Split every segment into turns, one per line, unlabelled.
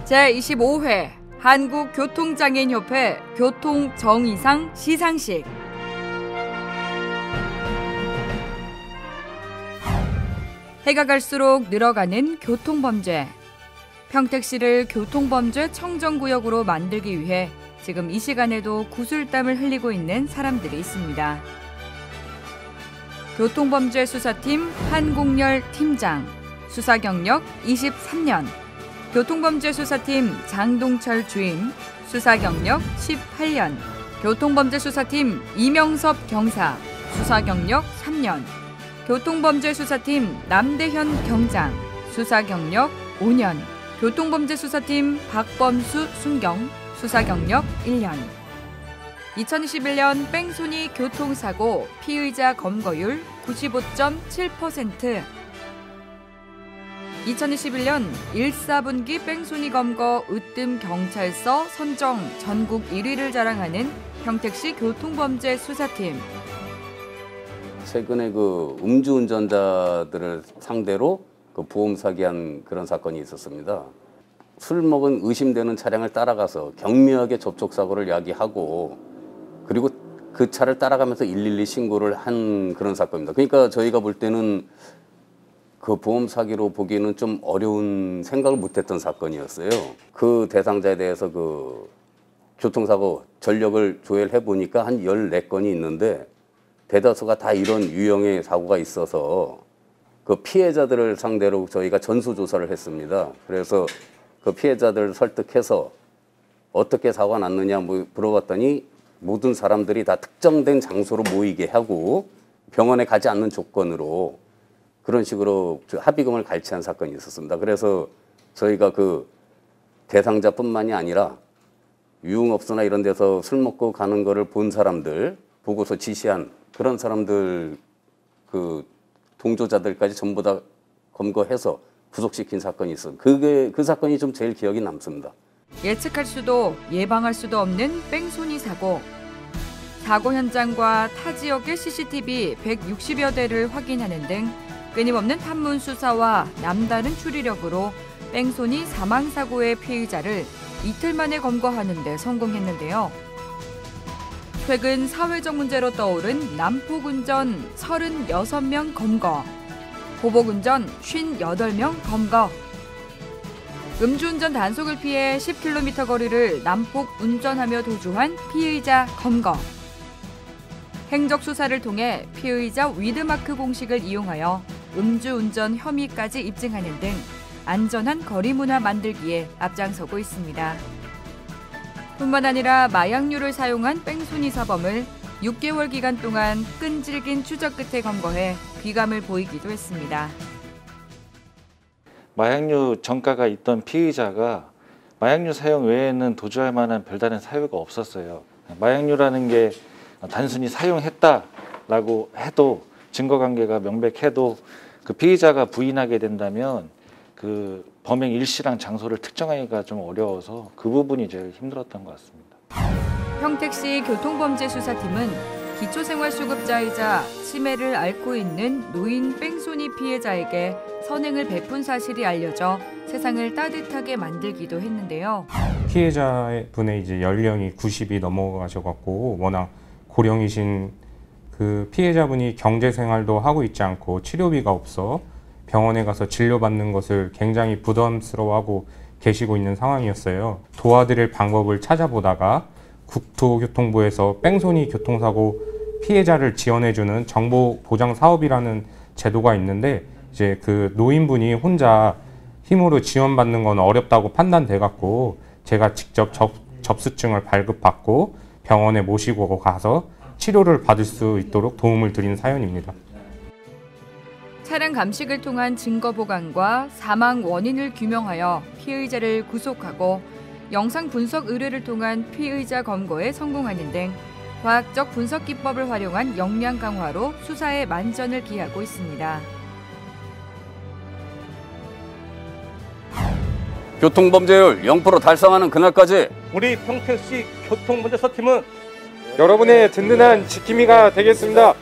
제25회 한국교통장애인협회 교통정의상 시상식. 해가 갈수록 늘어가는 교통범죄. 평택시를 교통범죄 청정구역으로 만들기 위해 지금 이 시간에도 구슬땀을 흘리고 있는 사람들이 있습니다. 교통범죄 수사팀 한공열 팀장, 수사 경력 23년. 교통범죄 수사팀 장동철 주임, 수사 경력 18년. 교통범죄 수사팀 이명섭 경사, 수사 경력 3년. 교통범죄 수사팀 남대현 경장, 수사 경력 5년. 교통범죄 수사팀 박범수 순경, 수사 경력 1년. 2021년 뺑소니 교통사고 피의자 검거율 95.7%. 2021년 1사분기 뺑소니 검거 으뜸 경찰서 선정 전국 1위를 자랑하는 평택시 교통범죄 수사팀.
최근에 음주운전자들을 상대로 보험 사기한 그런 사건이 있었습니다. 술 먹은 의심되는 차량을 따라가서 경미하게 접촉사고를 야기하고 그리고 그 차를 따라가면서 112 신고를 한 그런 사건입니다. 그러니까 저희가 볼 때는 그 보험 사기로 보기에는 좀 어려운 생각을 못했던 사건이었어요. 그 대상자에 대해서 교통사고 전력을 조회를 해보니까 한 14건이 있는데 대다수가 다 이런 유형의 사고가 있어서 그 피해자들을 상대로 저희가 전수조사를 했습니다. 그래서 그 피해자들을 설득해서 어떻게 사고가 났느냐 물어봤더니 모든 사람들이 다 특정된 장소로 모이게 하고 병원에 가지 않는 조건으로 그런 식으로 합의금을 갈취한 사건이 있었습니다. 그래서 저희가 그 대상자뿐만이 아니라 유흥업소나 이런 데서 술 먹고 가는 거를 본 사람들, 보고서 지시한 그런 사람들 동조자들까지 전부 다 검거해서 구속시킨 사건이 있어요. 그 사건이 좀 제일 기억이 남습니다.
예측할 수도 예방할 수도 없는 뺑소니 사고. 사고 현장과 타 지역의 CCTV 160여 대를 확인하는 등 끊임없는 탐문 수사와 남다른 추리력으로 뺑소니 사망사고의 피의자를 이틀 만에 검거하는 데 성공했는데요. 최근 사회적 문제로 떠오른 난폭운전 36명 검거, 보복운전 58명 검거, 음주운전 단속을 피해 10km 거리를 난폭 운전하며 도주한 피의자 검거, 행적수사를 통해 피의자 위드마크 공식을 이용하여 음주운전 혐의까지 입증하는 등 안전한 거리 문화 만들기에 앞장서고 있습니다. 뿐만 아니라 마약류를 사용한 뺑소니 사범을 6개월 기간 동안 끈질긴 추적 끝에 검거해 귀감을 보이기도 했습니다.
마약류 전과가 있던 피의자가 마약류 사용 외에는 도주할 만한 별다른 사유가 없었어요. 마약류라는 게 단순히 사용했다라고 해도 증거관계가 명백해도 그 피의자가 부인하게 된다면 그 범행 일시랑 장소를 특정하기가 좀 어려워서 그 부분이 제일 힘들었던 것 같습니다.
평택시 교통범죄수사팀은 기초생활수급자이자 치매를 앓고 있는 노인 뺑소니 피해자에게 선행을 베푼 사실이 알려져 세상을 따뜻하게 만들기도 했는데요.
피해자분의 이제 연령이 90이 넘어가셔갖고 워낙 고령이신 그 피해자분이 경제생활도 하고 있지 않고 치료비가 없어 병원에 가서 진료받는 것을 굉장히 부담스러워하고 계시고 있는 상황이었어요. 도와드릴 방법을 찾아보다가 국토교통부에서 뺑소니 교통사고 피해자를 지원해주는 정보보장사업이라는 제도가 있는데 이제 그 노인분이 혼자 힘으로 지원받는 건 어렵다고 판단돼갖고 제가 직접 접수증을 발급받고 병원에 모시고 가서 치료를 받을 수 있도록 도움을 드린 사연입니다.
차량 감식을 통한 증거 보강과 사망 원인을 규명하여 피의자를 구속하고 영상 분석 의뢰를 통한 피의자 검거에 성공하는 등 과학적 분석 기법을 활용한 역량 강화로 수사에 만전을 기하고 있습니다.
교통범죄율 0% 달성하는 그날까지
우리 평택시 교통범죄수사팀은
여러분의 든든한 지킴이가 되겠습니다.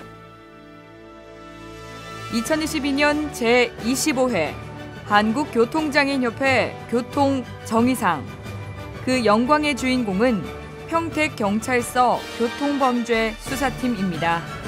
2022년 제25회 한국교통장애인협회 교통정의상. 그 영광의 주인공은 평택경찰서 교통범죄 수사팀입니다.